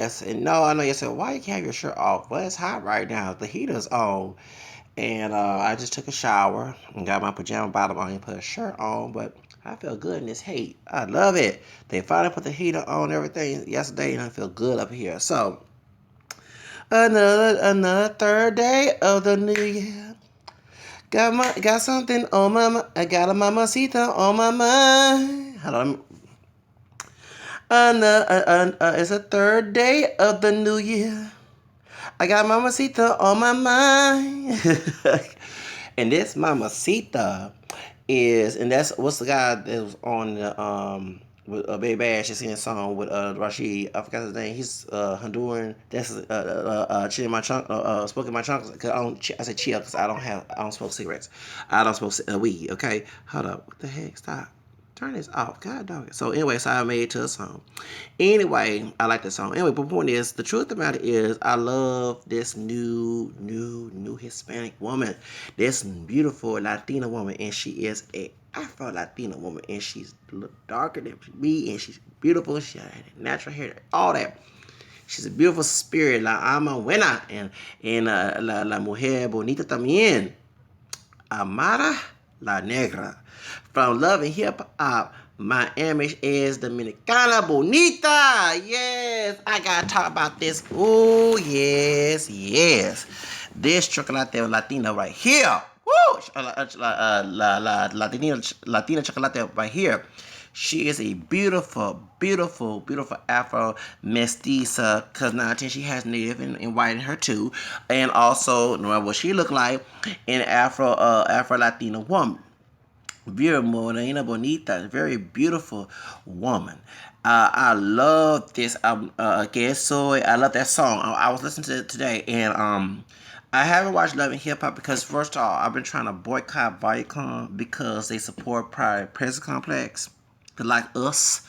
I said, no, I know. You said, why you can't have your shirt off? Well, it's hot right now. The heater's on. And I just took a shower and got my pajama bottom on and put a shirt on. But I feel good in this heat. I love it. They finally put the heater on and everything yesterday, and I feel good up here. So, another third day of the new year. Got something on my mind. I got a mamacita on my mind. Hold on. It's a third day of the new year. I got mamacita on my mind. And this mamacita is, and that's what's the guy that was on the with Baby Bash is singing a song with Rashid. I forgot his name. He's Honduran. That's chilling my trunk, smoking my trunk. Cause I said chill because I don't smoke cigarettes. I don't smoke weed. Okay, hold up. What the heck? Stop. Turn this off. God dog it. So anyway, so I made it to a song. Anyway, I like the song. Anyway, but the point is, the truth of the matter is, I love this new Hispanic woman. This beautiful Latina woman, and she is a Afro Latina woman, and she's a little darker than me, and she's beautiful. She had natural hair, all that. She's a beautiful spirit, la ama buena, and la mujer bonita también. Amara, la Negra. From Love and Hip Hop, Miami is Dominicana Bonita. Yes, I gotta talk about this. Oh, yes. This chocolate Latina right here. Woo! Latina chocolate right here. She is a beautiful Afro mestiza. Cause now she has native and white in her too, and also what she look like an Afro Latina woman. Very morena bonita, very beautiful woman. I love this. Que soy. I love that song. I was listening to it today, and I haven't watched Love and Hip Hop because first of all, I've been trying to boycott Viacom because they support Pride Prejudice Complex. Like us,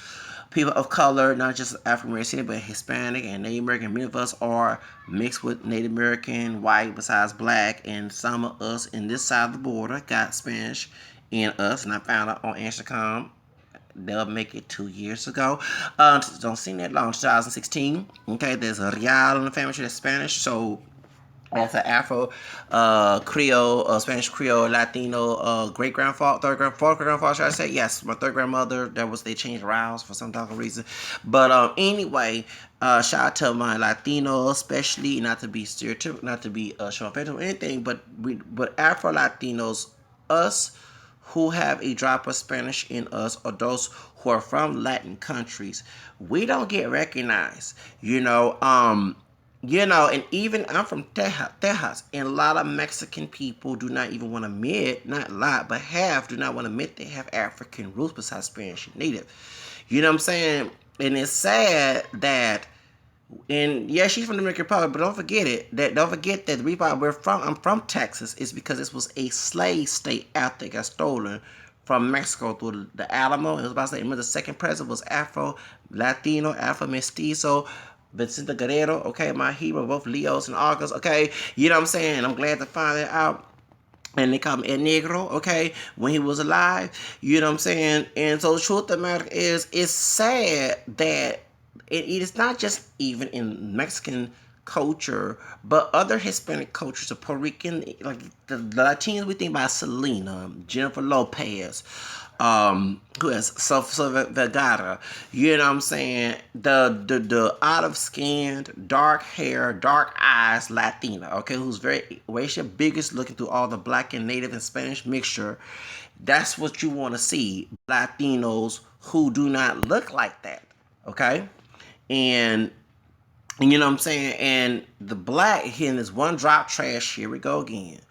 people of color, not just African American, but Hispanic and Native American. Many of us are mixed with Native American, white, besides black, and some of us in this side of the border got Spanish in us. And I found out on Instagram they'll make it 2 years ago. Don't seem that long, 2016. Okay, there's a Real in the family tree that's Spanish, so that's an Afro, Creole, Spanish Creole, Latino, great grandfather, fourth grandfather, should I say? Yes, my third grandmother. They changed routes for some type of reason. But anyway, shout out to my Latino, especially not to be stereotypical, not to be showing offensive or anything, but Afro Latinos, us who have a drop of Spanish in us, or those who are from Latin countries, we don't get recognized. And even I'm from Texas, and a lot of Mexican people do not even want to admit, not a lot, but half do not want to admit they have African roots besides Spanish and Native. You know what I'm saying? And it's sad that, and yeah, she's from the Dominican Republic, but don't forget that the reason why I'm from Texas is because this was a slave state after it got stolen from Mexico through the Alamo. It was about to say, remember the second president was Afro Latino, Afro Mestizo, Vicente Guerrero, okay, my hero, both Leos and August, okay, you know what I'm saying? I'm glad to find that out. And they call him El Negro, okay, when he was alive, you know what I'm saying? And so the truth of the matter is, it's sad that it is not just even in Mexican culture, but other Hispanic cultures, the Puerto Rican, like the Latinos, we think about Selena, Jennifer Lopez, who has Vergara, you know what I'm saying? The out of skinned, dark hair, dark eyes Latina, okay, who's very racial biggest, looking through all the black and native and Spanish mixture. That's what you want to see. Latinos who do not look like that, okay? And you know what I'm saying? And the black here in this one drop trash, here we go again.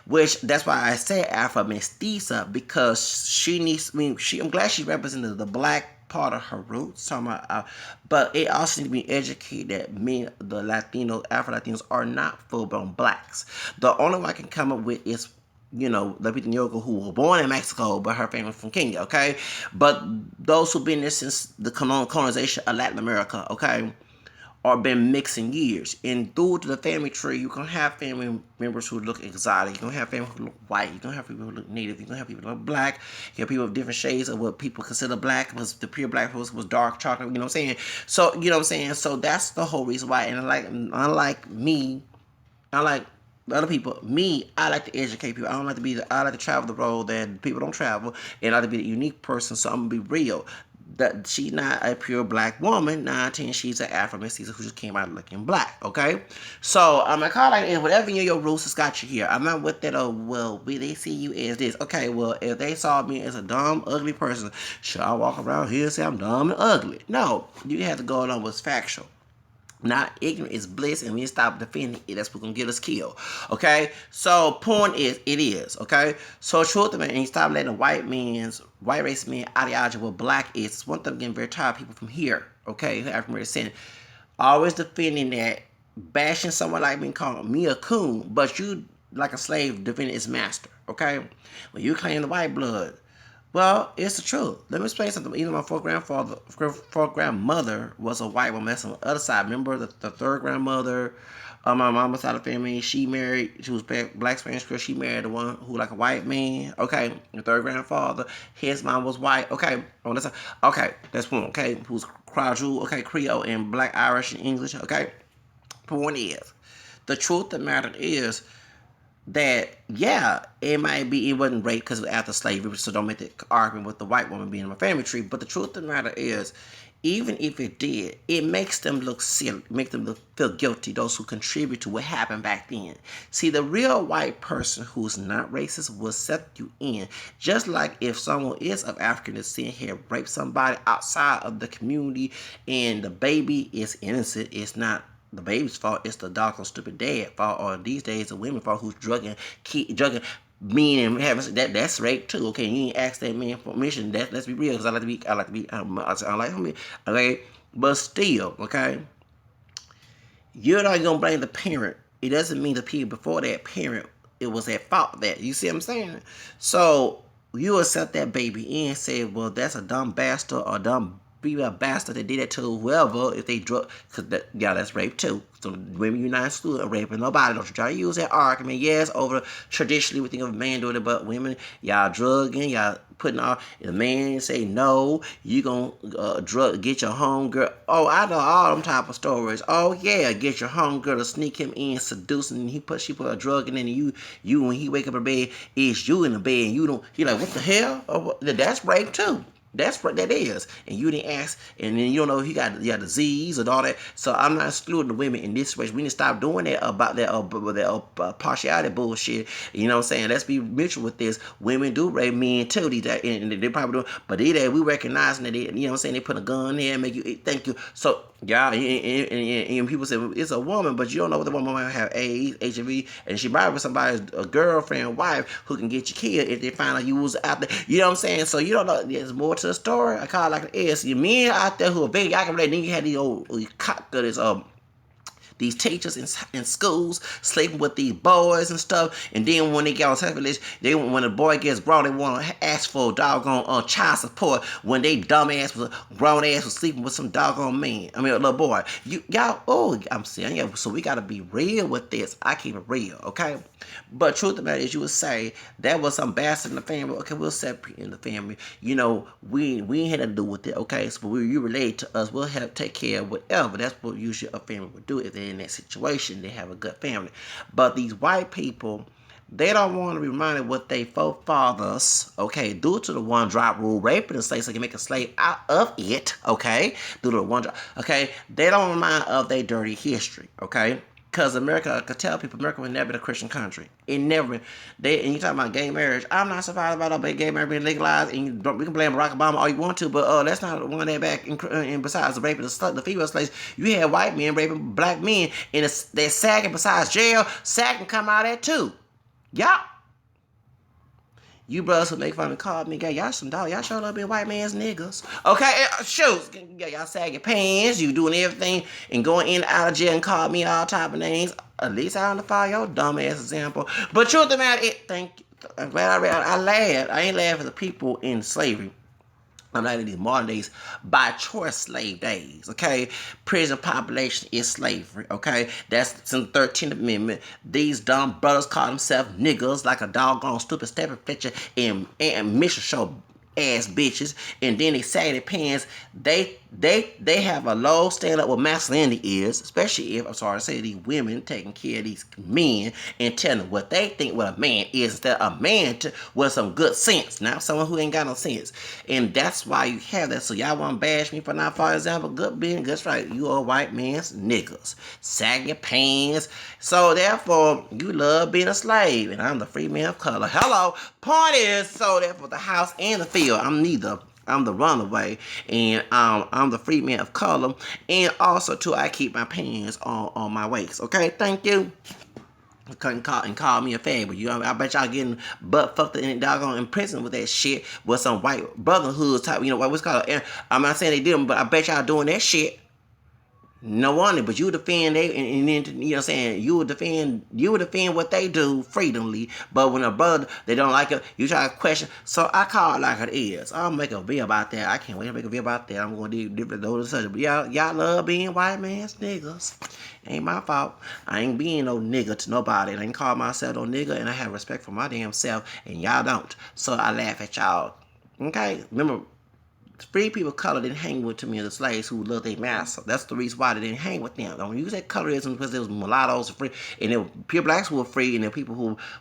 Which that's why I say Afro Mestiza, because she needs. I'm glad she represented the black part of her roots. But it also needs to be educated that the Latino Afro Latinos are not full blown blacks. The only one I can come up with is Lupita Nyong'o, who was born in Mexico, but her family from Kenya, okay? But those who've been there since the colonization of Latin America, okay? or been mixing years. And through to the family tree, you can have family members who look exotic. You can have family who look white. You can have people who look native. You can have people who look black. You have people with different shades of what people consider black. Was the pure black was dark chocolate. You know what I'm saying? So you know what I'm saying. So that's the whole reason why. And like unlike me, unlike other people, me, I like to educate people. I don't like to be. I like to travel the road that people don't travel, and I like to be a unique person. So I'm gonna be real. That she's not a pure black woman. 19, she's an Afro mestiza who just came out looking black. Okay, so I'm like, call like whatever your roots has got you here. I'm not with that. Oh well, they see you as this. Okay, well if they saw me as a dumb, ugly person, should I walk around here and say I'm dumb and ugly? No, you have to go on what's factual. Not ignorant is bliss, and we stop defending it. That's what's gonna get us killed. Okay? So point is, it is, okay? So truth man, and you stop letting white race men ideology what black is. It's one thing getting very tired of people from here, okay? African American always defending that, bashing someone like me, calling me a coon, but you like a slave defending his master, okay? When you claim the white blood, well, it's the truth. Let me explain something. Even my fourth grandmother was a white woman. That's on the other side. Remember the third grandmother, my mama's side of the family. She was black Spanish girl. She married the one who like a white man. Okay, the third grandfather, his mom was white. Okay, on this side. Okay, that's one. Okay, who's Creole? Okay, Creole and Black Irish and English. Okay, point is, the truth of the matter is that yeah, it wasn't rape because it was after slavery, so don't make the argument with the white woman being in my family tree. But the truth of the matter is, even if it did, it makes them look silly, make them feel guilty, those who contribute to what happened back then. See, the real white person who's not racist will set you in. Just like if someone is of African descent here, rape somebody outside of the community and the baby is innocent, it's not the baby's fault, it's the doggone stupid dad fault, or these days the women fault who's drugging men and having that's rape too. Okay, you ain't ask that man for permission. Let's be real, because I like to be I like me. Okay, but still, okay, you're not gonna blame the parent. It doesn't mean the people before that parent it was at fault. That you see what I'm saying? So you accept that baby in and say, well, that's a dumb bastard or dumb be a bastard that did that to whoever if they drug, because that's rape too. So women United School are raping nobody. Don't you try to use that argument. Yes, over traditionally we think of a man doing it, but women, y'all drugging, y'all putting off. The man say no, you gonna get your homegirl. Oh, I know all them type of stories. Oh yeah, get your homegirl to sneak him in, seducing, and she put a drug in, and you when he wake up in bed, it's you in the bed, and you don't. He like, what the hell? Oh, that's rape too. That's what that is. And you didn't ask, and then you don't know if you got disease and all that. So I'm not excluding the women in this situation. We need to stop doing that about that partiality bullshit. You know what I'm saying? Let's be mutual with this. Women do rape men too. And they probably do. But we recognizing that, you know what I'm saying? They put a gun there and make you, thank you. So, yeah, and people say, well, it's a woman, but you don't know what the woman might have AIDS, HIV, and she might be somebody's a girlfriend, wife, who can get you killed if they find out you was out there. You know what I'm saying? So you don't know, there's more to the story. I call it like it is. You men out there who are very, I can relate, then you had these cock gutters, these teachers in schools sleeping with these boys and stuff, and then when they get on television, when the boy gets grown, they want to ask for doggone child support when they dumbass was grown ass was sleeping with some doggone man. I mean a little boy. I'm saying, yeah. So we gotta be real with this. I keep it real, okay? But truth of the matter is, you would say that was some bastard in the family. Okay, we'll separate in the family. You know, we ain't had to do with it. Okay, so you relate to us, we'll help take care of whatever. That's what usually a family would do if they're in that situation. They have a good family. But these white people, they don't want to be reminded what they forefathers, okay, due to the one drop rule, raping a slave so they can make a slave out of it, okay, due to the one drop, okay, they don't remind of their dirty history, okay. Because America, I could tell people, America was never been a Christian country. It never been. And you talking about gay marriage. I'm not surprised about all gay marriage being legalized. And we can blame Barack Obama all you want to, but that's not the one that back. And besides the raping the female slaves, you had white men raping black men. And they're sagging besides jail. SAG can come out of that too. Yup. You brothers who make fun and call me gay, y'all some dog. Y'all showed up in white man's niggas. Okay, shoot. Y'all sagging pants, you doing everything and going in and out of jail and call me all type of names. At least I don't follow your dumb ass example. But truth of the matter, thank you. I'm glad I laughed. I ain't laughing at the people in slavery. I'm not in these modern days, by choice slave days, okay? Prison population is slavery, okay? That's in the 13th Amendment. These dumb brothers call themselves niggas like a doggone stupid stepping Fletcher and mission show ass bitches, and then they sag their pants. They have a low stand up what masculinity is, especially if, I'm sorry to say, these women taking care of these men and telling them what they think what a man is, instead of a man with some good sense, not someone who ain't got no sense. And that's why you have that. So y'all want to bash me for not, for example, good being good, right? You are white man's niggas, sag your pants. So therefore, you love being a slave, and I'm the free man of color. Hello, point is, so therefore the house and the field, I'm neither. I'm the runaway, and I'm the free man of color, and also too, I keep my pants on my waist. Okay, thank you. Couldn't call me a fag, you know, I bet y'all getting butt fucked in doggone in prison with that shit with some white brotherhood type, you know, what's called. I'm not saying they didn't, but I bet y'all doing that shit. No wonder, but you defend they, and then, you know what I'm saying, you would defend what they do freedomly, but when a brother they don't like it, you try to question. So I call it like it is. I'll make a video about that. I can't wait to make a video about that. I'm gonna do different those subjects. But y'all love being white man's niggas. Ain't my fault. I ain't being no nigga to nobody. I ain't call myself no nigga, and I have respect for my damn self, and y'all don't. So I laugh at y'all. Okay? Remember, free people of color didn't hang with too many of the slaves who loved their master. That's the reason why they didn't hang with them. Don't use that colorism because there was mulattoes free, and there were pure blacks who were free, and there were people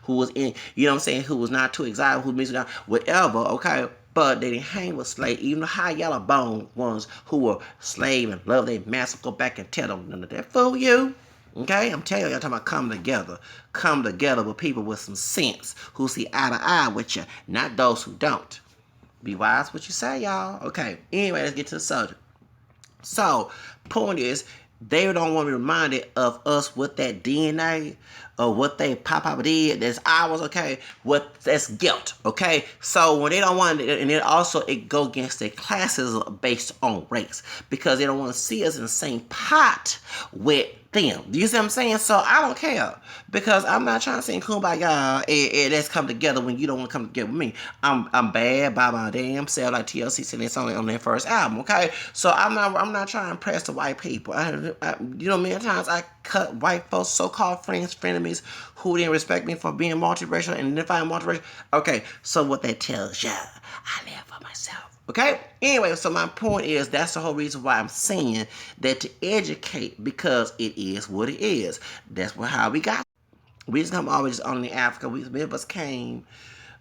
who was in, you know what I'm saying, who was not too exotic, who mixed down, whatever, okay? But they didn't hang with slaves, even the high yellow bone ones who were slave and loved their master. Go back and tell them none of that fool you. Okay, I'm telling you, I'm talking about come together with people with some sense who see eye to eye with you, not those who don't. Be wise what you say, y'all. Okay, anyway, let's get to the subject. So, point is, they don't want to be reminded of us with that DNA or what they pop did. That's ours, okay? That's guilt, okay? So when they don't want it, and then also it go against their classes based on race because they don't want to see us in the same pot with them. Do you see what I'm saying? So I don't care because I'm not trying to sing kumbaya and let's come together when you don't want to come together with me. I'm bad by my damn self, like TLC said it's only on their first album, okay? So I'm not trying to impress the white people. You know, many times I cut white folks, so-called friends, frenemies, who didn't respect me for being multiracial and identifying multiracial. Okay, so what that tells you, I live for myself. Okay? Anyway, so my point is that's the whole reason why I'm saying that to educate, because it is what it is. That's how we got. We just come always only Africa. Many of us came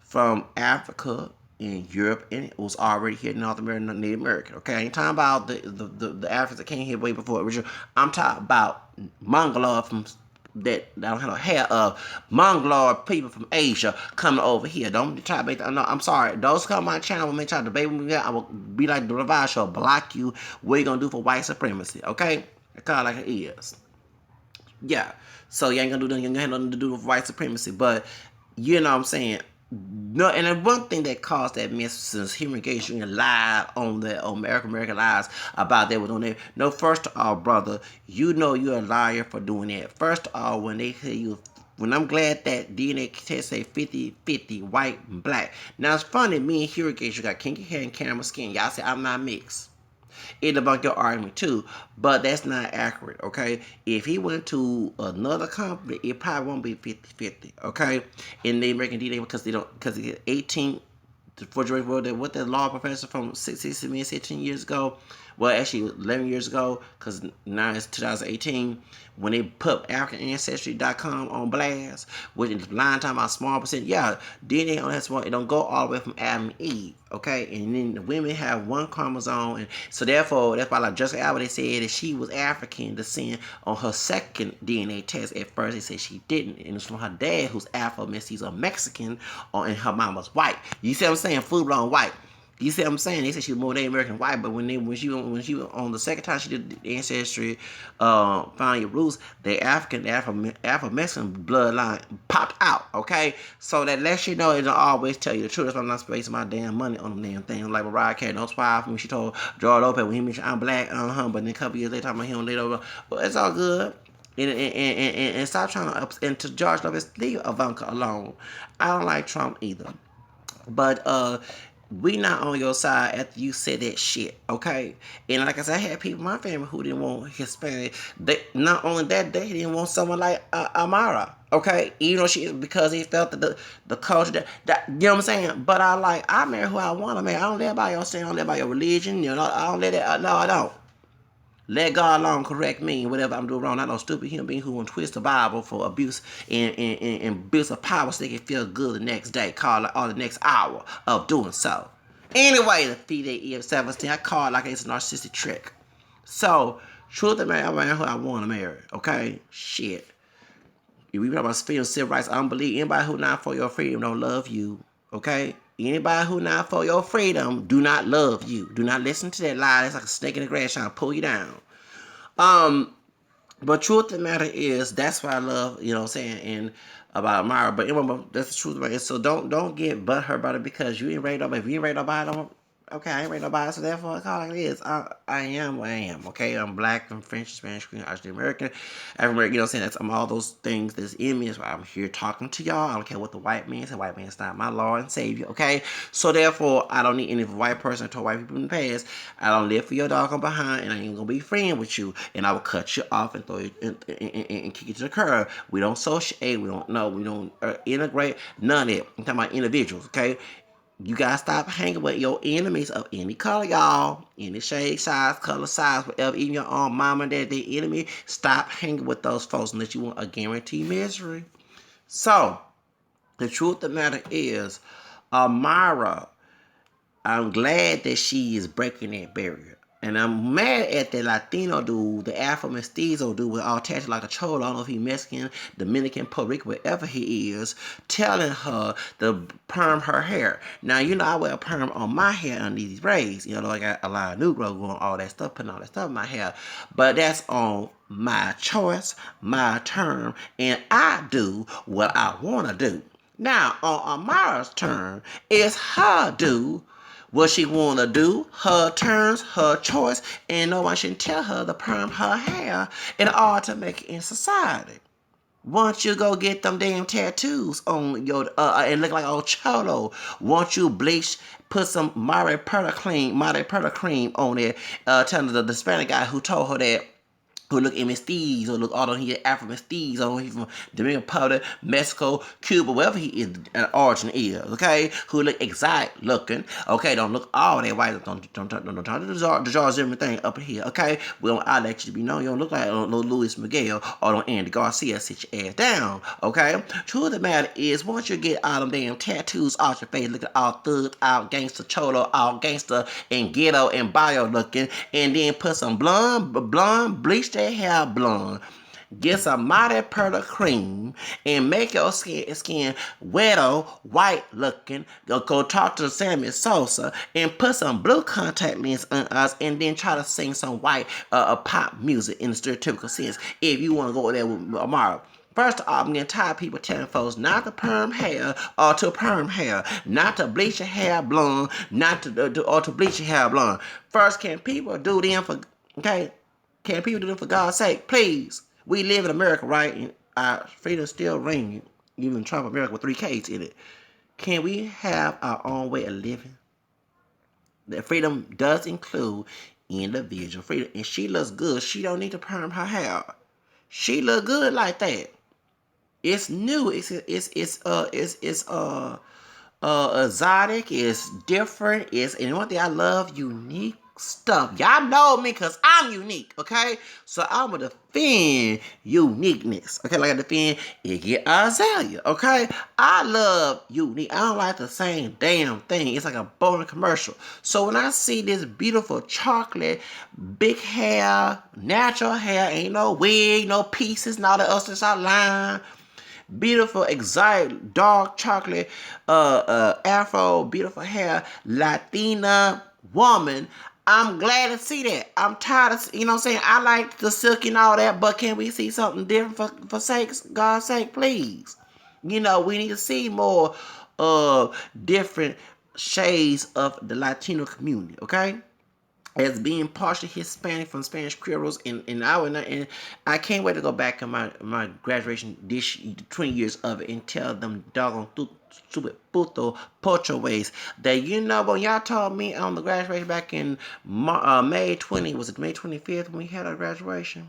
from Africa and Europe, and it was already here in North America, Native American. Okay, I ain't talking about the Africans that came here way before original. I'm talking about Mongoloid from that I don't have no hair of Mongoloid people from Asia coming over here. Don't try to make that. No, I'm sorry. Those come on my channel. When they try to debate with me, I will be like the Revive Show, block you. What you gonna do for white supremacy? Okay, I call it like it is. Yeah. So you ain't gonna do nothing. You ain't gonna have nothing to do with white supremacy. But you know what I'm saying. No, and then one thing that caused that mess since Human Gates Jr. lied on the American Lies about that was on there. No, first of all, brother, you know you're a liar for doing that. First of all, when they say you, when I'm glad that DNA test say 50-50 white and black. Now it's funny, me and Human Gates, you got kinky hair and camera skin. Y'all say I'm not mixed. It debunk your argument too, but that's not accurate, okay? If he went to another company, it probably won't be 50-50, okay? In the American DNA because they don't, because he 18 for George World, what the law professor from 16 years ago, well, actually 11 years ago, because now it's 2018, when they put AfricanAncestry.com on blast, which is lying talking about small percent, yeah, DNA on that small, it don't go all the way from Adam and Eve, okay? And then the women have one chromosome, and so therefore, that's why like Jessica Alba, they said that she was African descent on her second DNA test. At first, they said she didn't, and it's from her dad, who's Afro-Mestizo or Mexican, and her mom was white. You see what I'm saying? Full blown white. You see what I'm saying? They said she was more Native American white, but when she was on the second time she did the ancestry, found your roots, the Afro-Mexican bloodline popped out. Okay, so that lets you know it don't always tell you the truth. That's why I'm not spending my damn money on them damn things. Like Mariah Carey, don't spy for me. She told George Lopez when he mentioned I'm black, but then a couple years later talking about him later. But it's all good. And stop trying to and to George Lopez, leave Ivanka alone. I don't like Trump either. But we not on your side after you said that shit, okay? And like I said, I had people in my family who didn't want Hispanic. They not only that, they didn't want someone like Amara, okay? Even though she, because he felt that the culture that you know what I'm saying. But I marry who I want to marry. I don't live by your sin. I don't live by your religion. You know, I don't let it. No, I don't. Let God alone correct me and whatever I'm doing wrong. Not no stupid human being who want to twist the Bible for abuse and abuse of power so they can feel good the next day. Call it or the next hour of doing so. Anyway, the feed EF17, I call it like it's a narcissistic trick. So, truth of the matter, I marry who I want to marry. Okay? Shit. If we talk about freedom, civil rights, I don't believe anybody who not for your freedom don't love you. Okay? Anybody who not for your freedom do not love you. Do not listen to that lie. It's like a snake in the grass trying to pull you down. But truth of the matter is, that's what I love, you know what I'm saying, and about Amara. But anyway, that's the truth about it. So don't get butthurt about it because you ain't ready nobody. If you ain't ready nobody, don't. Okay, I ain't ready nobody, so therefore I call it like it is. I am what I am, okay? I'm black, I'm French, Spanish, Korean, Irish, American, African, you know what I'm saying? I'm all those things that's in me. That's why I'm here talking to y'all. I don't care what the white man said. White man's not my Lord and Savior, okay? So therefore, I don't need any white person I told white people in the past. I don't live for your dog on behind, and I ain't gonna be friends with you. And I will cut you off and throw you and kick you to the curb. We don't associate. We don't know. We don't integrate. None of it. I'm talking about individuals, okay? You gotta stop hanging with your enemies of any color, y'all. Any shade, size, color, size, whatever. Even your own mama and dad, the enemy. Stop hanging with those folks unless you want a guaranteed misery. So, the truth of the matter is, Amara, I'm glad that she is breaking that barrier. And I'm mad at the Latino dude, the Afro Mestizo dude with all tattoos like a cholo. I don't know if he's Mexican, Dominican, Puerto Rico, wherever he is, telling her to perm her hair. Now, you know, I wear a perm on my hair under these braids. You know, I got a lot of Negro going, all that stuff, putting all that stuff in my hair. But that's on my choice, my term, and I do what I want to do. Now, on Amara's turn, it's her do what she wanna do, her terms, her choice, and no one should tell her to perm her hair in order to make it in society. Once you go get them damn tattoos on your and look like old cholo, once you bleach, put some Mare Perla cream on it, telling the Hispanic guy who told her that who look MSDs or look all on here Afro MSDs or he's from Dominican Republic, Mexico, Cuba, wherever he is origin is, okay? Who look exotic looking, okay? Don't look all that white. Don't try to dissolve everything up in here, okay? Well, I let you be known. You don't look like no Luis Miguel or no Andy Garcia. Sit your ass down, okay? Truth of the matter is, once you get all them damn tattoos off your face, looking all thug, all gangster, cholo, all gangster and ghetto and bio looking, and then put some blonde bleach that hair blonde. Get some Mighty Perla cream and make your skin wetter, white looking. Go talk to Sammy Sosa and put some blue contact lens on us and then try to sing some white pop music in the stereotypical sense if you want to go there with Amara. First off, I'm getting tired of people telling folks not to perm hair or to perm hair, not to bleach your hair blonde, not to or to bleach your hair blonde. First, can people do them for okay? Can people do them for God's sake, please? We live in America, right? And our freedom still ring, even Trump America with 3Ks in it. Can we have our own way of living? That freedom does include individual freedom, and she looks good. She don't need to perm her hair. She look good like that. It's new. It's exotic. It's different. And one thing I love, unique stuff. Y'all know me because I'm unique, okay? So I'm gonna defend uniqueness, okay? Like I defend Iggy Azalea, okay? I love unique. I don't like the same damn thing. It's like a boring commercial. So when I see this beautiful chocolate, big hair, natural hair, ain't no wig, no pieces, no the others outline, beautiful, exotic, dark chocolate, afro, beautiful hair, Latina woman. I'm glad to see that. I'm tired of, you know what I'm saying? I like the silk and all that, but can we see something different for God's sake, please? You know, we need to see more different shades of the Latino community, okay? as being partially Hispanic from Spanish Creoles, and I would not, and I can't wait to go back in my graduation this 20 years of it and tell them doggone stupid puto pocho ways that, you know, when y'all told me on the graduation back in May 20, was it May 25th when we had our graduation?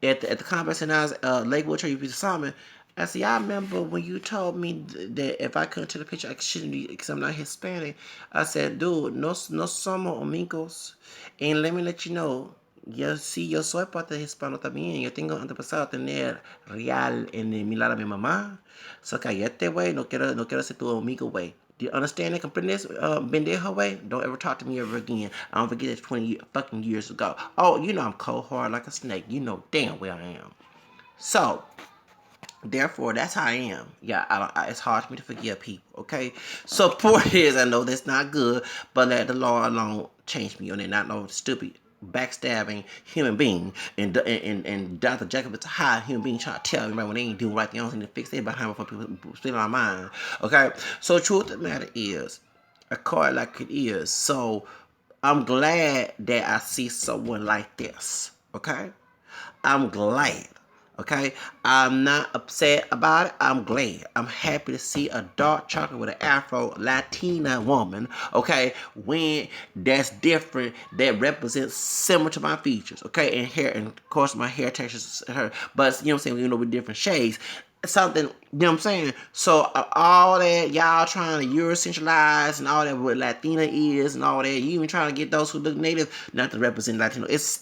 At the conference, and I was Lakewood Church UPS Summit. I said, I remember when you told me that if I couldn't take the picture, I shouldn't be because I'm not Hispanic. I said, dude, no somos amigos. And let me let you know, yo soy parte hispano también. Yo tengo antepasado tener real en mi lado de mi mamá. So cállate, güey. No quiero ser tu amigo, güey. Do you understand that? Comprendes, bendejo way? Don't ever talk to me ever again. I don't forget it's 20 fucking years ago. Oh, you know I'm cold hard like a snake. You know damn where I am. So, therefore, that's how I am. Yeah, it's hard for me to forgive people, okay? So, 4 years, I know that's not good, but let the law alone change me on it. Not no stupid, backstabbing human being. And Dr. Jacob is a high human being trying to tell everybody when they ain't doing right, they don't seem to fix it behind before people split our mind, okay? So, truth of the matter is, I call it like it is. So, I'm glad that I see someone like this, okay? I'm glad. Okay, I'm not upset about it. I'm glad. I'm happy to see a dark chocolate with an Afro Latina woman. Okay, when that's different, that represents similar to my features. Okay, and hair, and of course my hair texture is her, but you know what I'm saying. You know, with different shades. Something, you know what I'm saying? So all that y'all trying to Eurocentralize and all that what Latina is and all that, you even trying to get those who look native not to represent Latino. It's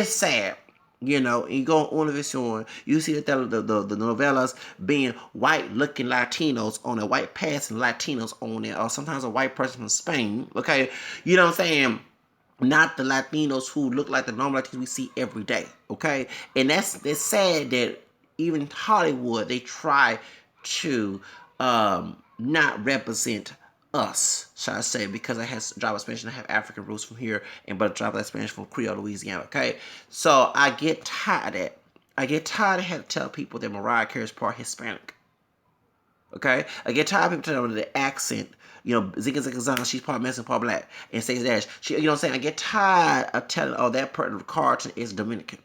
sad. You know, and you go on Univision, you see that the novellas being white looking Latinos on a white passing Latinos on it, or sometimes a white person from Spain. Okay, you know what I'm saying? Not the Latinos who look like the normal Latinos we see every day. Okay, and that's sad that even Hollywood they try to not represent us, shall I say, because I have driver's Spanish and I have African roots from here, and but driver's Spanish from Creole, Louisiana. Okay, so I get tired of that. I get tired of having to tell people that Mariah Carey is part Hispanic. Okay, I get tired of people telling me the accent. You know, Zigga Zigga Zang, she's part Mexican, part black, and Stacey Dash. She, you know what I'm saying? I get tired of telling, oh, that part of Carlton is Dominican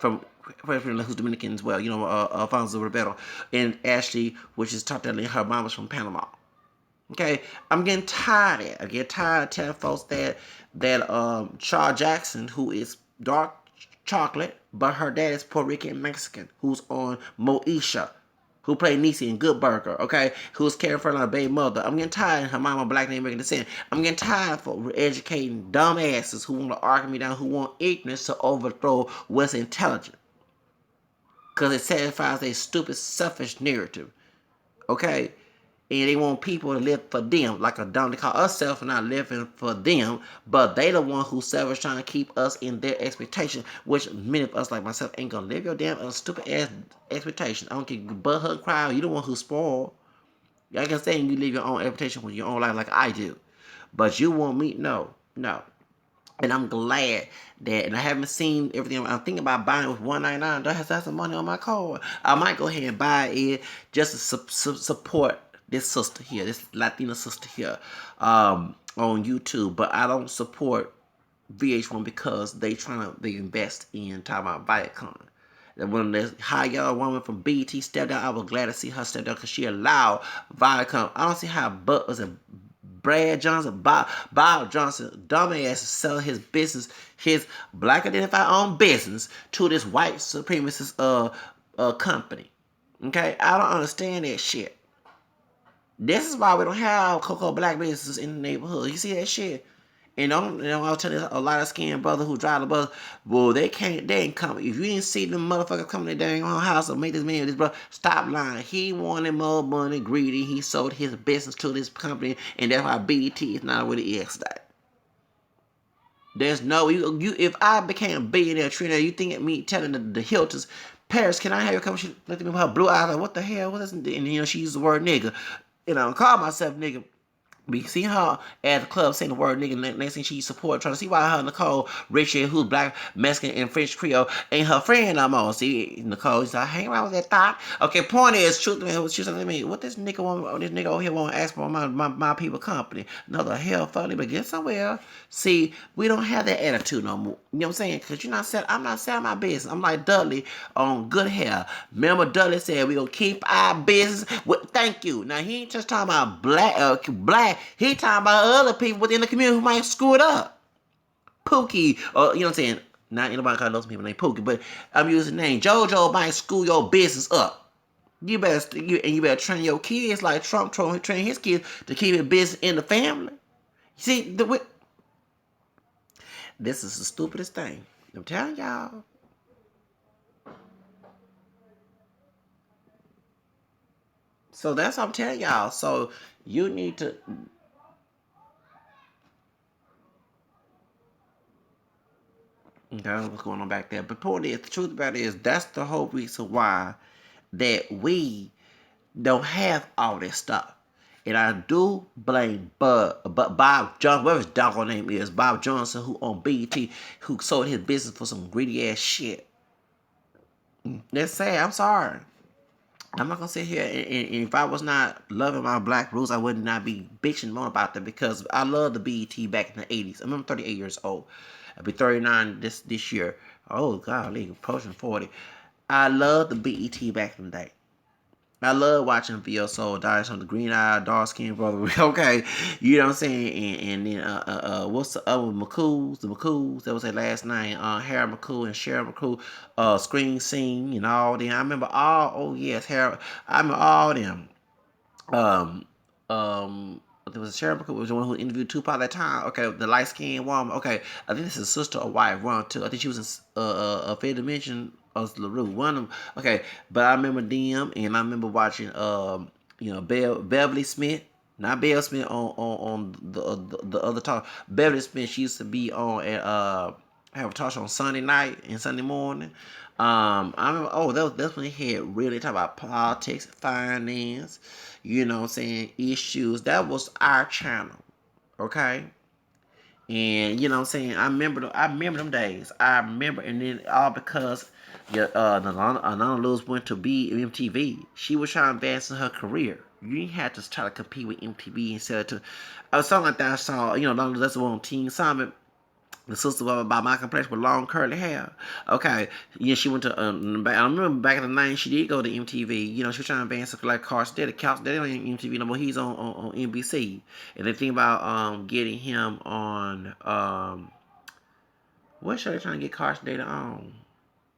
from who's Dominican as well. You know, Alfonso Ribeiro and Ashley, which is taught that her mom was from Panama. Okay, I'm getting tired of it. I get tired of telling folks that Charles Jackson, who is dark chocolate, but her dad is Puerto Rican and Mexican, who's on Moesha, who played Niecy in Good Burger, okay, who's caring for her baby mother. I'm getting tired of her mama black name making descent. I'm getting tired of educating dumbasses who want to argue me down, who want ignorance to overthrow what's intelligent. Because it satisfies a stupid, selfish narrative, okay? And they want people to live for them, like a dumb. They call us self not living for them, but they the one who selfish trying to keep us in their expectation, which many of us like myself ain't gonna live your damn stupid ass expectation. I don't care, but hug cry. You the one who spoiled. Like I saying, you live your own expectation with your own life, like I do. But you want me? No, no. And I'm glad that, and I haven't seen everything. I'm thinking about buying with $199. That's some money on my card. I might go ahead and buy it just to support this sister here, this Latina sister here, on YouTube. But I don't support VH1 because they invest in talking about Viacom. And when this high yellow woman from BT stepped down, I was glad to see her step down because she allowed Viacom. I don't see how Buck was a Brad Johnson, Bob Johnson, dumbass, sell his business, his black identified owned business to this white supremacist company. Okay, I don't understand that shit. This is why we don't have Coco Black businesses in the neighborhood. You see that shit? And I'll tell you, a lot of skin brother who drive the bus, well, they ain't coming. If you didn't see them motherfuckers coming to their dang own house or make this man, this brother, stop lying. He wanted more money, greedy. He sold his business to this company, and that's why BT is not what it is today. There's no, if I became a billionaire, trillionaire, you think of me telling the Hiltons, Paris, can I have your company? She looked at me with her blue eyes like, what the hell? What is, and you know, she used the word nigga. And I don't call myself nigga. We see her at the club saying the word nigga. Next thing she support, trying to see why her Nicole Richie, who's black, Mexican, and French Creole, ain't her friend no more. See, Nicole, she's like, hang around with that thought. Okay, point is, truth, man, she's like, what this nigga want? This nigga over here want to ask for my people company. Another hell funny, but get somewhere. See, we don't have that attitude no more. You know what I'm saying? Because I'm not selling my business. I'm like Dudley on Good Hair. Remember Dudley said we gonna keep our business. Thank you. Now he ain't just talking about black. He talking about other people within the community who might screw it up. Pookie, or you know what I'm saying? Not anybody call those people named Pookie, but I'm using the name. JoJo might screw your business up. You better train your kids like Trump train his kids to keep his business in the family. See, this is the stupidest thing. I'm telling y'all. So that's what I'm telling y'all. So you need to. Okay, what's going on back there? But point is, the truth about it is, that's the whole reason why that we don't have all this stuff. And I do blame Bob Johnson, whatever his doggone name is, Bob Johnson, who on BET, who sold his business for some greedy ass shit. That's sad. I'm sorry. I'm not gonna sit here and if I was not loving my black roots, I would not be bitching more about them because I love the BET back in the 80s. I'm 38 years old. I'll be 39 this year. Oh god, approaching 40. I love the BET back in the day. I love watching VO Soul Dice on the green eyed, dark skinned brother. Okay, you know what I'm saying? And then what's the other McCool's? The McCool's, that was their last name. Harry McCool and Cheryl McCool, Screen Scene and all them. I remember all. Oh yes, Harry. I remember all them. Um, there was Cheryl McCool was the one who interviewed Tupac at that time. Okay, the light skinned woman. Okay, I think this is sister or wife. One too. I think she was in Fifth Dimension. LaRue, one of them. Okay, but I remember them, and I remember watching, Beverly Smith, not Belle Smith on the other talk. Beverly Smith, she used to be on at have a talk on Sunday night and Sunday morning. I remember. Oh, that's when they had really talk about politics, finance. You know what I'm saying, issues. That was our channel. Okay. And you know what I'm saying? I remember them days. I remember, and then all because Nana Lewis went to be MTV. She was trying to advance in her career. You didn't have to try to compete with MTV instead of something like that. I saw, Nana Lewis on Teen Summit. The sister by my complexion with long curly hair. Okay, yeah, she went to. I remember back in the '90s, she did go to MTV. She was trying to advance like Carson Daly. Carson Daly on MTV no more. He's on NBC. And they think about getting him on what show they trying to get Carson Daly on?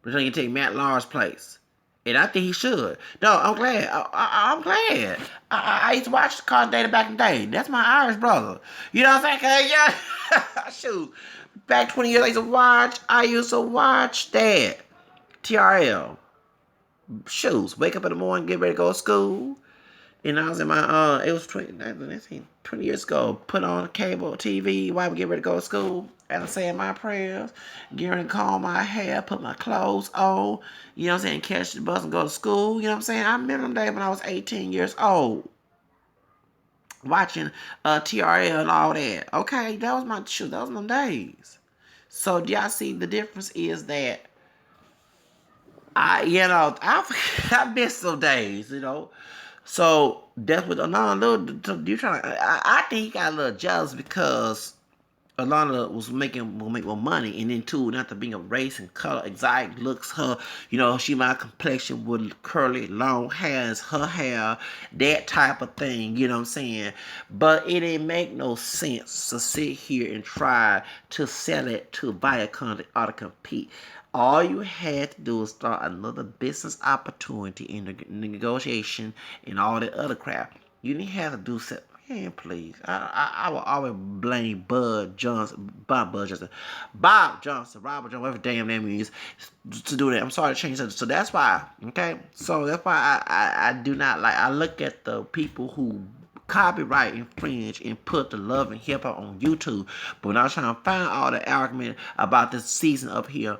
They're trying to take Matt Lauer's place. And I think he should. No, I'm glad. I'm glad. I used to watch Carson Daly back in the day. That's my Irish brother. You know what I'm saying? Yeah. Shoot. Back 20 years, I used to watch that. TRL. Shoes. Wake up in the morning, get ready to go to school. And I was in my, it was 20 years ago. Put on cable TV while we get ready to go to school. And I say my prayers. Get ready to comb my hair, put my clothes on. You know what I'm saying? Catch the bus and go to school. You know what I'm saying? I remember them days when I was 18 years old. Watching TRL and all that. Okay, that was my shoot. That was them days. So do y'all see the difference is that I miss those days. So that's what Alana you trying. I think he got a little jealous because Alana will make more money, and then too, not to being a race and color, exotic looks. She my complexion with curly, long hairs, her hair, that type of thing. You know what I'm saying? But it didn't make no sense to sit here and try to sell it to Viacom or to compete. All you had to do was start another business opportunity in the negotiation and all that other crap. You didn't have to do so. Man, please. I will always blame Bob Johnson, Robert Johnson, whatever damn name he is, to do that. I'm sorry to change that. So that's why, okay? So that's why I do not like, I look at the people who copyright infringe and put the love and hip hop on YouTube. But when I was trying to find all the argument about this season up here,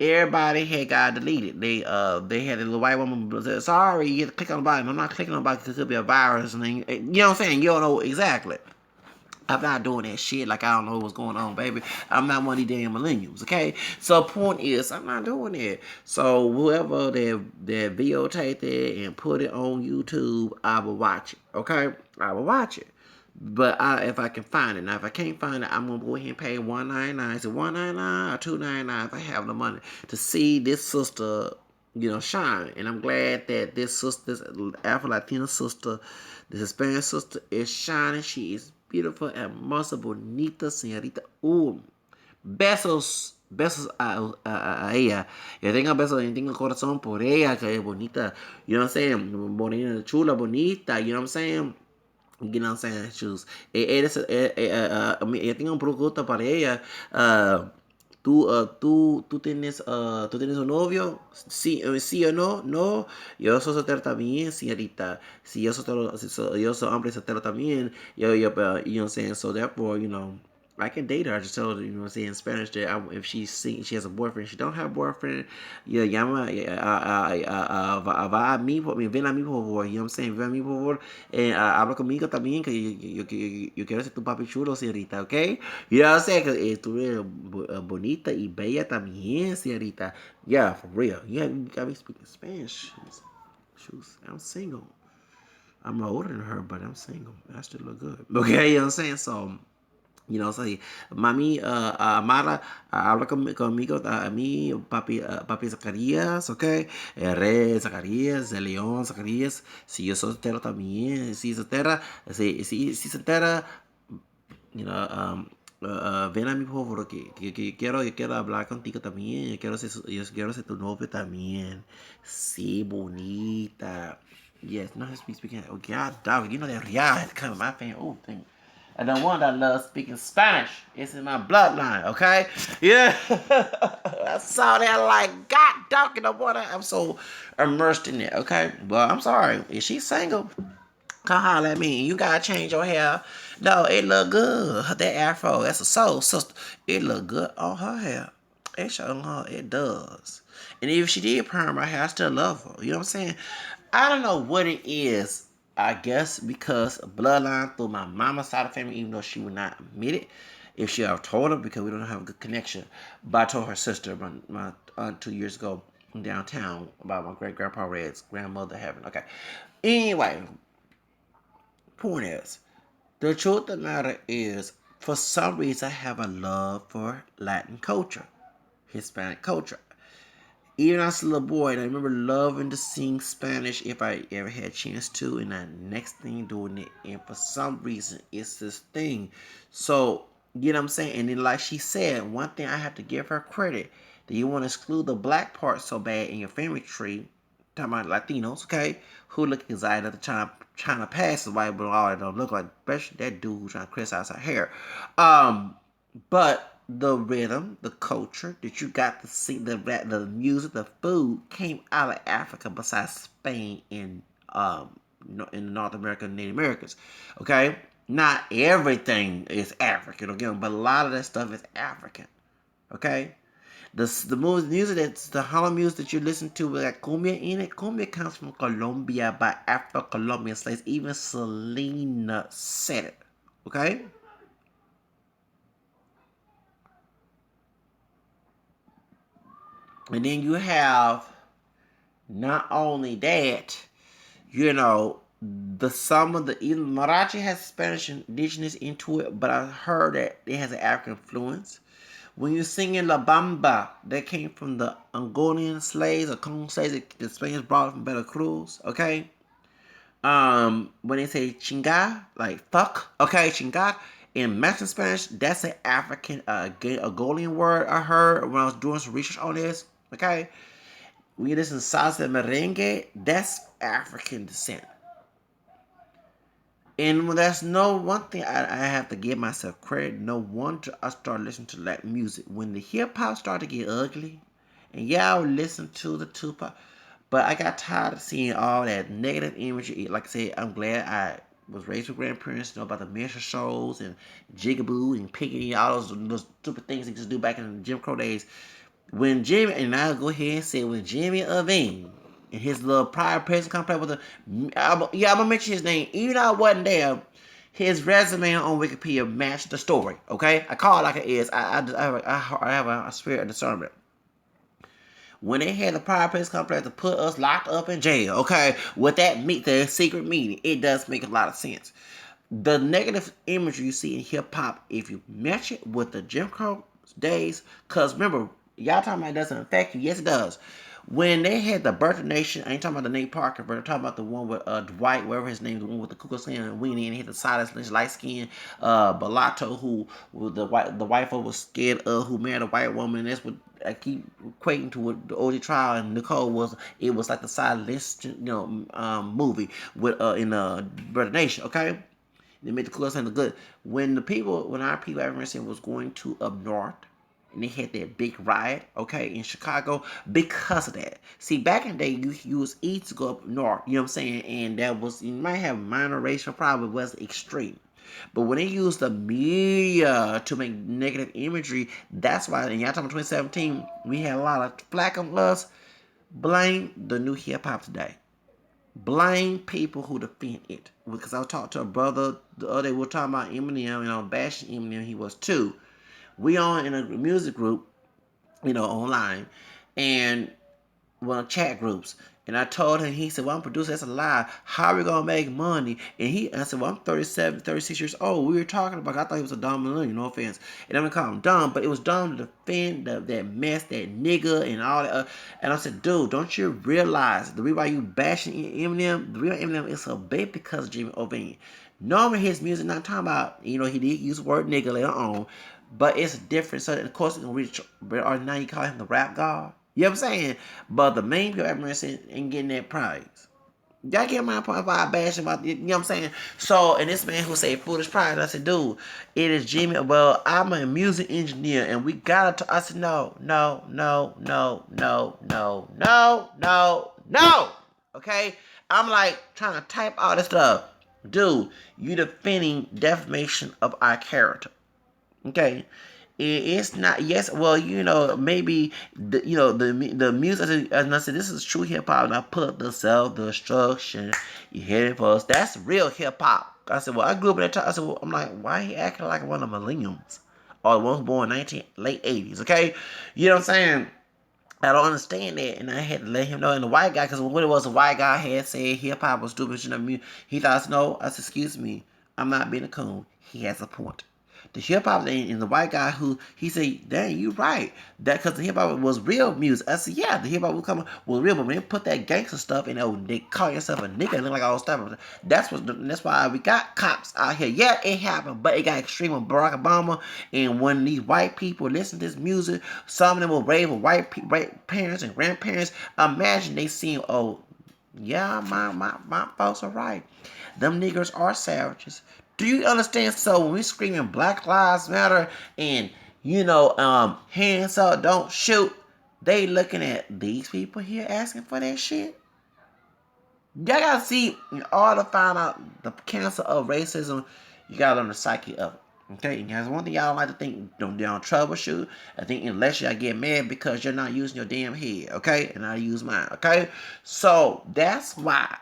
everybody had got deleted. They had a little white woman said, sorry, you get to click on the button. I'm not clicking on the button because it could be a virus, and then, you know what I'm saying? You don't know exactly. I'm not doing that shit like I don't know what's going on, baby. I'm not one of these damn millennials, okay? So point is, I'm not doing it. So whoever that videotaped it and put it on YouTube, I will watch it, okay? I will watch it. But if I can find it. Now, if I can't find it, I'm going to go ahead and pay $1.99. Is it $1.99 or $2.99 if I have the money to see this sister, shine. And I'm glad that this sister, this Afro-Latina sister, this Hispanic sister is shining. She is beautiful, hermosa, bonita, señorita. Besos, besos a ella. Yo tengo besos, yo tengo corazón por ella, que es bonita. You know what I'm saying? Bonita, chula, bonita. You know what I'm saying? You know what I'm saying? Shoes. Ella tiene un producto para ella. Tú tienes un novio, sí, sí o no, no, yo soy soltero también, señorita, si yo yo soy hombre soltero también, you know what I'm saying, so therefore, I can date her. I just told her, what I'm saying, in Spanish that if she has a boyfriend, she don't have a boyfriend, llama, va a mí, ven a mí por favor, you know what I'm saying, ven a mí por favor, habla conmigo también, que yo quiero ser tu papi chulo, señorita, okay? You know what I'm saying, que tú eres bonita y bella también, señorita. Yeah, for real. You gotta be speaking Spanish. I'm single. I'm older than her, but I'm single. I still look good. Okay, you know what I'm saying? So, say, mami, Amara, habla conmigo, a mí, papi Zacarías, ok, Rey Zacarías, de León Zacarías, si yo soltero también, si soltera, si soltera, ven a mi por favor, que quiero hablar contigo también, yo quiero ser tu novio también, sí, bonita, yes, no, speaking, oh, God, dog, that Ria had come, my fan, oh, thing. And the one that loves speaking Spanish. It's in my bloodline, okay? Yeah. I saw that like, God dog in the water. I'm so immersed in it, okay? But I'm sorry. If she's single, come holler at me. You gotta change your hair. No, it look good. That afro, that's a soul sister. It look good on her hair. It sure her, it does. And if she did perm her hair, I still love her. You know what I'm saying? I don't know what it is. I guess because bloodline through my mama's side of the family, even though she would not admit it. If she ever told her, because we don't have a good connection. But I told her sister, my aunt 2 years ago, from downtown, about my great grandpa Red's grandmother having. Okay. Anyway, point is, the truth of the matter is, for some reason, I have a love for Latin culture, Hispanic culture. Even as a little boy, and I remember loving to sing Spanish if I ever had a chance to, and the next thing doing it, and for some reason, it's this thing. So, you know what I'm saying? And then, like she said, one thing I have to give her credit, that you want to exclude the black part so bad in your family tree, talking about Latinos, okay, who look excited at the time, trying to pass the white, but all it don't look like, especially that dude who's trying to criticize her hair. But the rhythm, the culture that you got to see, the music, the food came out of Africa besides Spain and in North America and Native Americans. Okay? Not everything is African, okay, but a lot of that stuff is African. Okay? The music that's the hollow music that you listen to with that cumbia in it, cumbia comes from Colombia by Afro-Colombian slaves. Even Selena said it. Okay? And then you have not only that, some of the even Marathi has Spanish indigenous into it, but I heard that it has an African influence. When you're singing La Bamba, that came from the Angolian slaves or Congo slaves that the Spaniards brought from Veracruz, okay? When they say chinga, like fuck, okay, chinga, in Mexican Spanish, that's an African, Angolian word I heard when I was doing some research on this, okay? When you listen to salsa merengue, that's African descent. And when that's no one thing I have to give myself credit. No wonder I started listening to Latin music. When the hip hop started to get ugly, and yeah, I would listen to the Tupac, but I got tired of seeing all that negative imagery. Like I said, I'm glad I was raised with grandparents, about the minstrel shows and jigaboo and picking all those stupid things they used to do back in the Jim Crow days. When Jimmy, and I'll go ahead and say, when Jimmy Iovine and his little prior press conference with I'm gonna mention his name, even though I wasn't there. His resume on Wikipedia matched the story. Okay, I call it like it is. I have a spirit of discernment. When they had the prior press conference to put us locked up in jail, okay, with that the secret meeting, it does make a lot of sense. The negative imagery you see in hip hop, if you match it with the Jim Crow days, because remember, y'all talking about it doesn't affect you. Yes, it does. When they had the Birth of Nation, I ain't talking about the Nate Parker, but I'm talking about the one with Dwight, wherever his name, the one with the Ku Klux Klan and weenie, and he had the silence, light skin Bellotto, who the wife was scared of, who married a white woman, and that's what I keep equating to what the OJ trial and Nicole was. It was like the silence, movie with in Birth of Nation, okay. They made the Ku Klux Klan look good. When our people, I remember saying, was going to up north, and they had that big riot, okay, in Chicago because of that. See, back in the day, you was easy to go up north, you know what I'm saying, and that was, you might have minor racial problem, but it was extreme. But when they used the media to make negative imagery, that's why, and y'all talking about 2017, we had a lot of flack of us. Blame the new hip hop today. Blame people who defend it. Because I was talking to a brother the other day, we were talking about Eminem, bashing Eminem, he was too. We on in a music group, online, and one of chat groups. And I told him, he said, well, I'm a producer, that's a lie. How are we going to make money? And I said, well, I'm 37, 36 years old. We were talking about, I thought he was a dumb millennial, no offense. And I'm going to call him dumb, but it was dumb to defend that mess, that nigga, and all that. And I said, dude, don't you realize the reason why you bashing Eminem, the reason Eminem is so big because of Jimmy Iovine. Normally his music, not talking about, he did use the word nigga later on, but it's different. So, of course, or now you call him the rap god. You know what I'm saying? But the main people at Mercy ain't getting that prize. Y'all get my point about bashing about, you know what I'm saying? So, and this man who said foolish pride, I said, dude, it is Jimmy. Well, I'm a music engineer and we gotta, I said, no, no, no, no, no, no, no, no, no. Okay? I'm like trying to type all this stuff. Dude, you defending defamation of our character. Okay, it's not. Yes, well, maybe the music. As I said, this is true hip hop. And I put the self destruction. You hear it first. That's real hip hop. I said, well, I grew up in that time. I said, well, I'm like, why he acting like one of the millennials or the ones born late 80s? Okay, you know what I'm saying? I don't understand that, and I had to let him know. And the white guy, because when it was a white guy had said hip hop was stupid, he thought, no. I said, excuse me, I'm not being a coon. He has a point. The hip hop and the white guy who he said, dang, you right. That because the hip hop was real music. I said, yeah, the hip hop was real, but when they put that gangster stuff in, they call yourself a nigga and look like all stuff. That's why we got cops out here. Yeah, it happened, but it got extreme with Barack Obama. And when these white people listen to this music, some of them will raise with white parents and grandparents. Imagine they seeing, oh, yeah, my folks are right. Them niggers are savages. Do you understand? So when we screaming Black Lives Matter and hands up, don't shoot, they looking at these people here asking for that shit. Y'all gotta see, in order to find out the cancer of racism, you gotta learn the psyche of it. Okay, and there's one thing y'all don't like to think, don't troubleshoot. I think unless y'all get mad because you're not using your damn head, okay? And I use mine, okay? So that's why.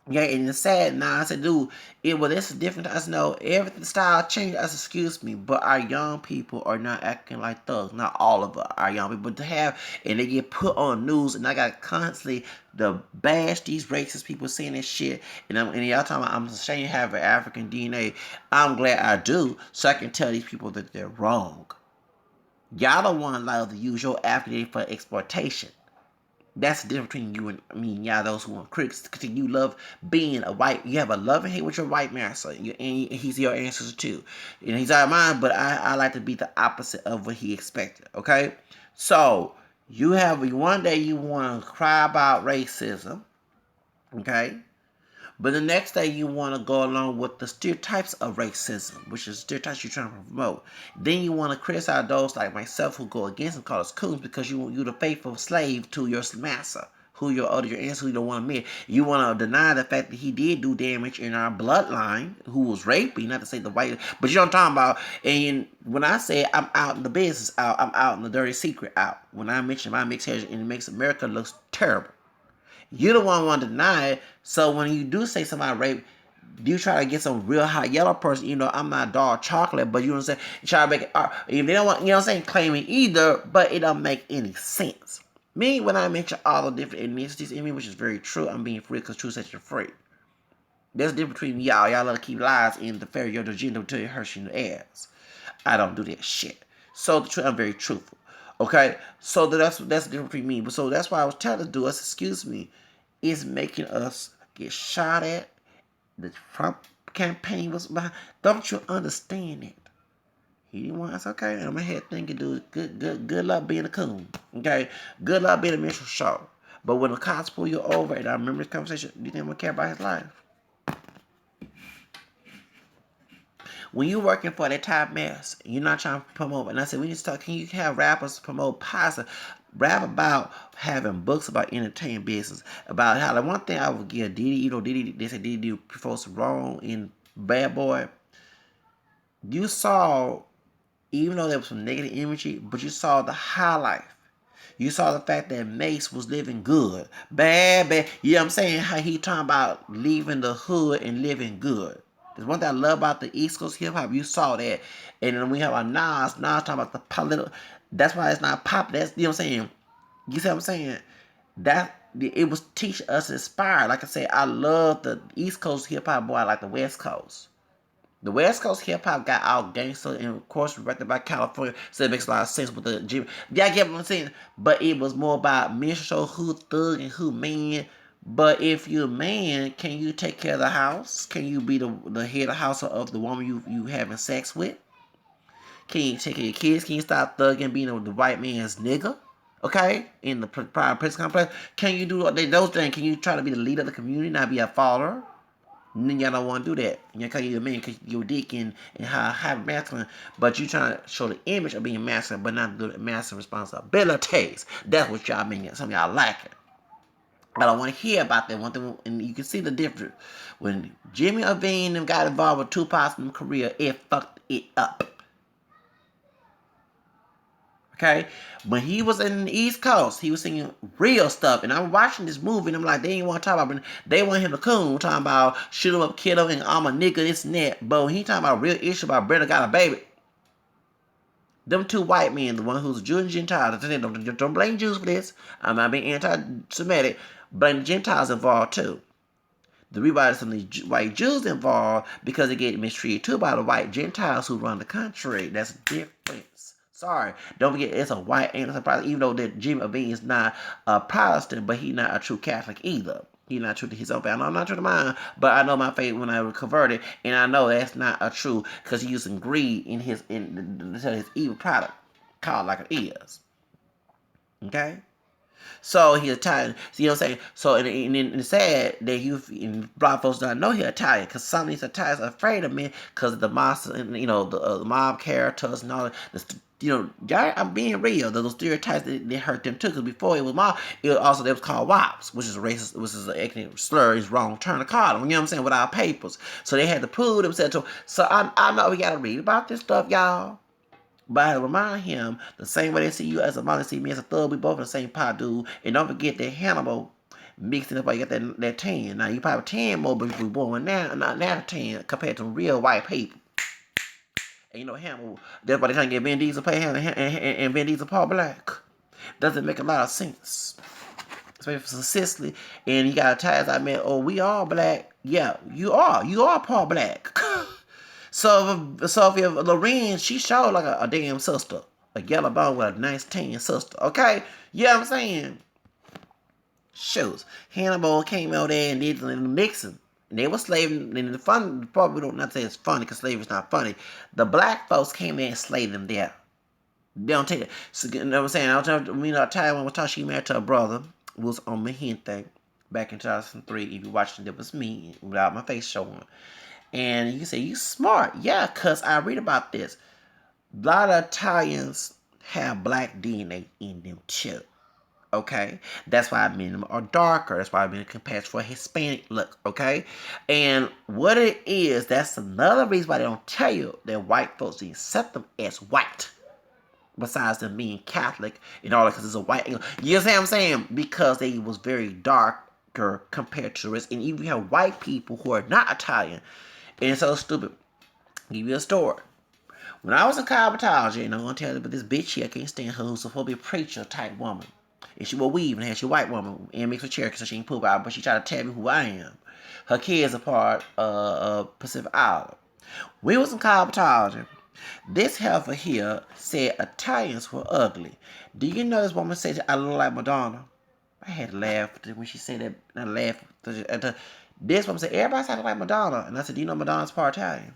Yeah, and it's sad now. I said, dude, it's different. I said, no, everything style changed. I said, excuse me, but our young people are not acting like thugs. Not all of our young people, but to have, and they get put on news, and I got constantly to bash these racist people saying this shit. And y'all talking about, I'm ashamed to have an African DNA. I'm glad I do, so I can tell these people that they're wrong. Y'all don't want to allow to use your African DNA for exploitation. That's the difference between you and y'all those who want critics. Because you love being a white, you have a love and hate with your white master, and he's your ancestor too. And he's out of mine, but I like to be the opposite of what he expected. Okay, so one day you want to cry about racism, okay, but the next day you want to go along with the stereotypes of racism, which is stereotypes you're trying to promote. Then you want to criticize those like myself who go against and call us coons because you're the faithful slave to your master. who your ancestors who you don't want to admit. You want to deny the fact that he did do damage in our bloodline, who was raping, not to say the white, but you know what I'm talking about. And when I say I'm out in the business out, I'm out in the dirty secret out. When I mention my mixed heritage, and it makes America look terrible. You don't want to deny it. So when you do say somebody rape, you try to get some real hot yellow person. You know, I'm not dark chocolate, but you know what I'm saying? You try to make it art. If they don't want, you know what I'm saying, claim it either, but it don't make any sense. Me, when I mention all the different ethnicities in me, which is very true, I'm being free because truth sets you free. There's a difference between y'all. Y'all love to keep lies in the fairy your agenda until it hurts you in the ass. I don't do that shit. So the truth, I'm very truthful. Okay? So that's the difference between me. But so that's why I was telling the dude, excuse me, is making us get shot at. The Trump campaign was behind. Don't you understand it? He didn't want us. Okay, I'm ahead thinking, dude. Good luck being a coon. Okay, good luck being a minstrel show. But when the cops pull you over, and I remember this conversation, you didn't want to care about his life. When you're working for that top mess, you're not trying to promote. And I said, we need to talk. Can you have rappers promote positive? Rap about having books about entertainment business. About how the one thing I would give Diddy, you know, Diddy, they said Diddy do folks wrong in Bad Boy. You saw, even though there was some negative imagery, but you saw the high life. You saw the fact that Mace was living good. Bad. You know what I'm saying? How he talking about leaving the hood and living good. There's one thing I love about the East Coast hip hop. You saw that. And then we have our Nas talking about the political. That's why it's not pop. That's, you know what I'm saying? You see what I'm saying? That it was teach us inspired. Like I said, I love the East Coast hip hop more like the West Coast. The West Coast hip hop got out gangster and of course directed by California, so it makes a lot of sense with the Jimmy. Yeah, I get what I'm saying. But it was more about men show who thug and who man. But if you're a man, can you take care of the house? Can you be the head of the house of the woman you having sex with? Can you take care of your kids? Can you stop thugging being the white man's nigga? Okay? In the private prison complex. Can you do those things? Can you try to be the leader of the community, not be a follower? And then y'all don't want to do that. You call you a man because you're dick and how masculine, but you trying to show the image of being masculine, but not the masculine responsibilities. That's what y'all mean. Some of y'all like it. But I want to hear about that one thing, and you can see the difference. When Jimmy Iovine got involved with Tupac's career, it fucked it up. Okay, when he was in the East Coast, he was singing real stuff, and I'm watching this movie, and I'm like, they ain't want to talk about, they want him to coon, talking about shoot him up, kill him, and I'm a nigga, this and that. But when he talking about real issue about Brenda got a baby, them two white men, the one who's a Jew and Gentile, don't blame Jews for this. I'm not being anti-Semitic, blame the Gentiles involved too. The reason why some of these white Jews involved because they get mistreated too by the white Gentiles who run the country. That's a difference. Sorry, don't forget it's a white and it's a Protestant. Even though that Jimmy Iovine is not a Protestant, but he's not a true Catholic either. He's not true to his own faith. I know I'm not true to mine, but I know my faith when I was converted, and I know that's not a true because he's using greed in his evil product called like it is. Okay. So he Italian. So, you know what I'm saying? So and it's sad that black folks don't know he Italian because some of these Italians are afraid of me because of the monster and the mob characters and all that. Y'all, I'm being real. Those stereotypes they hurt them too. Because before it was mob, it was called WAPs, which is a racist, which is an ethnic slur. It's wrong turn to call them. You know what I'm saying? Without papers, so they had to prove themselves. So I know we gotta read about this stuff, y'all. But I remind him the same way they see you as a mother, see me as a thug. We both in the same pot, dude. And don't forget that Hannibal mixing up. You got that tan. Now you probably tan more, but if we born now, not tan compared to real white people. And Hannibal. That's why they trying to get Vin Diesel pay him and Vin Diesel Paul Black. Doesn't make a lot of sense. Especially for Sicily. And you got ties I mean, oh, we all black. Yeah, you are. You are Paul Black. So if Lorraine, she showed like a damn sister. A yellow bone with a nice tan sister. Okay? You know what I'm saying? Shows. Hannibal came out there and did the mixing. And they were slaving. And the fun part, we don't not say it's funny because slavery's not funny. The black folks came in and slaved them there. They don't take it. So, you know what I'm saying? I was Taiwan was talking, she married to her brother, who was on Mahinte back in 2003. If you watched it, it was me without my face showing. And you say, you smart. Yeah, because I read about this. A lot of Italians have black DNA in them too. Okay, that's why many of them are darker. That's why many compared for a Hispanic look. Okay, and what it is, that's another reason why they don't tell you that white folks accept them as white. Besides them being Catholic and all that, because it's a white. You know what I'm saying? Because they was very darker compared to the rest, and even you have white people who are not Italian, and it's so stupid. I'll give you a story. When I was in cosmetology, and I'm gonna tell you about this bitch here, I can't stand her, who's supposed to be a preacher type woman. And she will weave and had she a white woman and mixed with Cherokee, so she ain't poop out, but she tried to tell me who I am. Her kids are part of Pacific Island. We was in cosmetology. This heifer here said Italians were ugly. Do you know this woman said I look like Madonna? I had to laugh when she said that. I laughed at her. This woman said everybody said I look like Madonna, and I said, do you know Madonna's part Italian?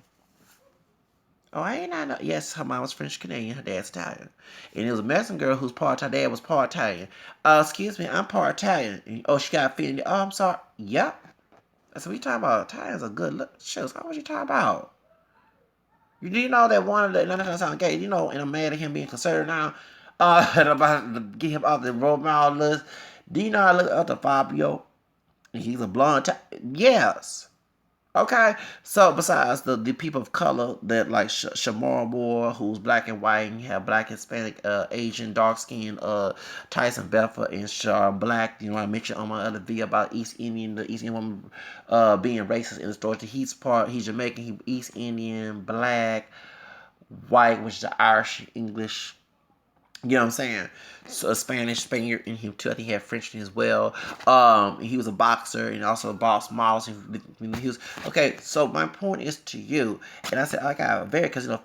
Oh, I ain't know. Yes, her mom was French Canadian, her dad's Italian. And it was a Mexican girl whose part her dad was part Italian. Excuse me, I'm part Italian. And, oh, she got offended. Oh, I'm sorry. Yep. I said, we talking about Italians are good look. Shucks, what was you talking about? You do know that one of the, not to sound gay, you know, and I'm mad at him being conservative now, and about to get him off the role model list. Do you know I look up to Fabio? And he's a blonde. Yes. Okay, so besides the people of color that like Shamar Moore, who's black and white, and you have black, Hispanic, Asian, dark skinned, Tyson Bedford and Char Black. You know, I mentioned on my other video about East Indian, the East Indian woman being racist in the story. He's Jamaican, he East Indian, black, white, which is the Irish, English. You know what I'm saying? So a Spanish, Spaniard in him too. I think he had French in as well. He was a boxer and also a boss model. So he was okay. So my point is to you, and I said I got very because you know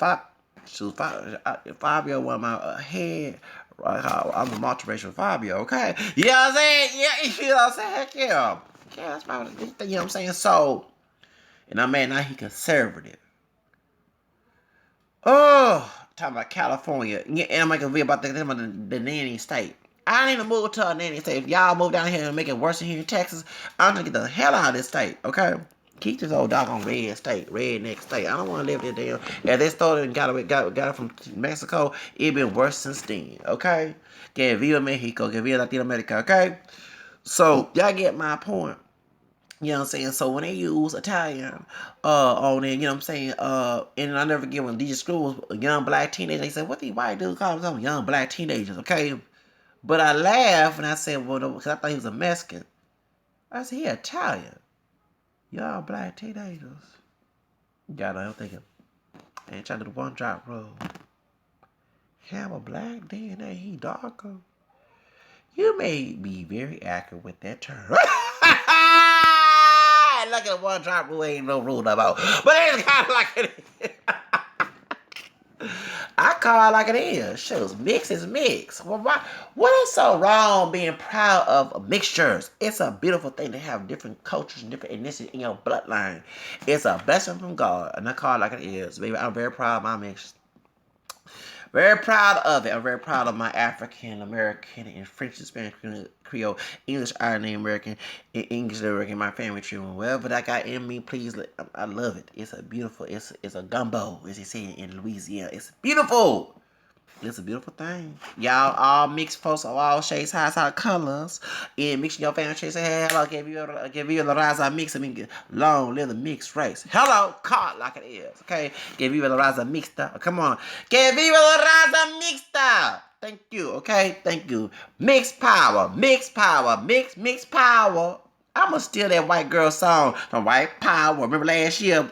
Fabio one of my head. I'm a multiracial Fabio. Okay, you know what I'm saying? Yeah, you know what I'm saying? Heck yeah, yeah. That's my you know what I'm saying. So, and I'm mad now he conservative. Oh, talking about California. Yeah, and I'm making a video about the nanny state. I need to move to a nanny state. If y'all move down here and make it worse than here in Texas, I'm gonna get the hell out of this state, okay? Keep this old doggone red state, redneck state. I don't want to live there damn. If they started and got it from Mexico, it been worse since then, okay? Que viva Mexico, que viva Latin America, okay? So, y'all get my point. You know what I'm saying? So when they use Italian on it, you know what I'm saying? And I never forget when DJ Screw was a young black teenager, they said, what these white dudes call them young black teenagers, okay? But I laughed and I said, well, no, because I thought he was a Mexican. I said, he Italian. Y'all black teenagers. Y'all know, I'm thinking, I ain't trying to do the one drop rule. Have a black DNA, he darker. You may be very accurate with that term. Look at one drop rule, ain't no rule about. But it's kind of like it is. I call it like it is. Shows mix is mix. Well, what is so wrong being proud of mixtures? It's a beautiful thing to have different cultures and different ethnicities in your bloodline. It's a blessing from God, and I call it like it is. Baby, I'm very proud of my mix. Very proud of it. I'm very proud of my African American and French, Spanish, Creole, English, Irish, American, and English American. My family tree, whatever that got in me, please. I love it. It's a beautiful. It's a gumbo, as they say in Louisiana. It's beautiful. It's a beautiful thing. Y'all all mixed folks of all shades, sizes, all colors. And mixing your family tree. Say, hey, hello, give you the raza mix. I mean, long live the mixed race. Hello, call like it is. Okay? Give you the raza mixta. Come on. Give you the raza mixta. Thank you. Okay? Thank you. Mixed power. Mixed power. Mixed power. I'ma steal that white girl song from White Power. Remember last year?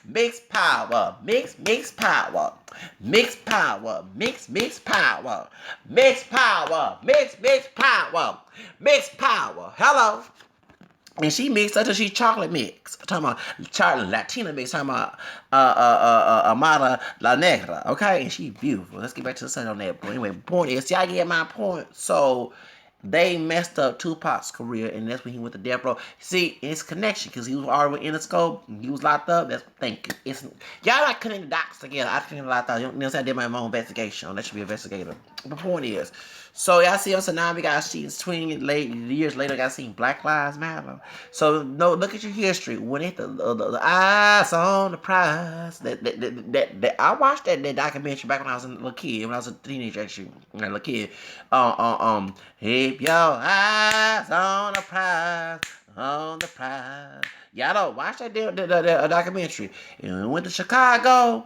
Mix power, mix power, mix power, mix power, mix power, mix power, mix power. Hello. And she mixed until she chocolate mix. I'm talking about chocolate Latina mix. I'm talking about Amara La Negra. Okay, and she beautiful. Let's get back to the sun on that. But anyway, point is, y'all get my point. So they messed up Tupac's career, and that's when he went to death row. See, it's connection because he was already in the scope. He was locked up. That's thank you. It's y'all like connecting the dots together. I connected locked up. You know what I'm saying? I did my own investigation. That should be investigator. The point is, So y'all see, so now we got seen 20 years later, got seen Black Lives Matter. So no, look at your history. When it the eyes on the prize. I watched that documentary back when I was a little kid, when I was a teenager actually, when I was a little kid. Keep your eyes on the prize, on the prize. Y'all don't watch that documentary. And we went to Chicago.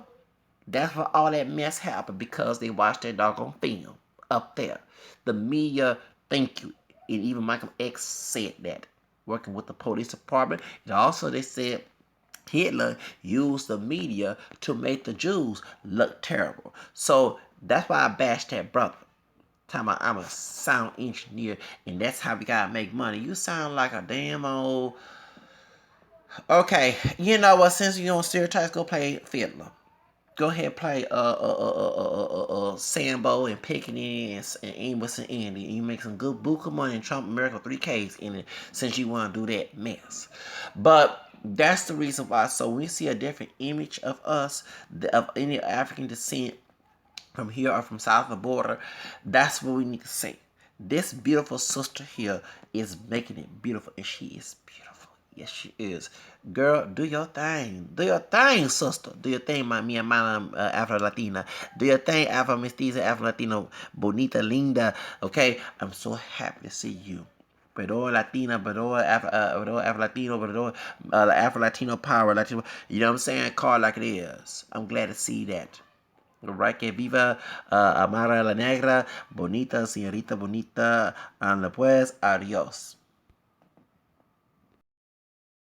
That's where all that mess happened because they watched that doggone film up there. The media, thank you. And even Michael X said that, working with the police department. And also they said Hitler used the media to make the Jews look terrible. So that's why I bashed that brother. Talking about I'm a sound engineer and that's how we gotta make money. You sound like a damn old. Okay, you know what? Since you don't stereotypes, go play Fiddler. Go ahead and play Sambo and Pickaninny and Amos and Andy. And you make some good buku money and Trump America 3Ks in it since you want to do that mess. But that's the reason why. So we see a different image of us, of any African descent from here or from south of the border. That's what we need to say. This beautiful sister here is making it beautiful, and she is beautiful. Yes, she is. Girl, do your thing. Do your thing, sister. Do your thing, mi hermana Afro Latina. Do your thing, Afro Mestiza, Afro Latino, bonita, linda. Okay, I'm so happy to see you. Pero Latina, pero Afro Latino, pero Afro Latino power, Latino. You know what I'm saying? Call like it is. I'm glad to see that. Right, que viva Amara la Negra, bonita, señorita bonita, and pues, adios.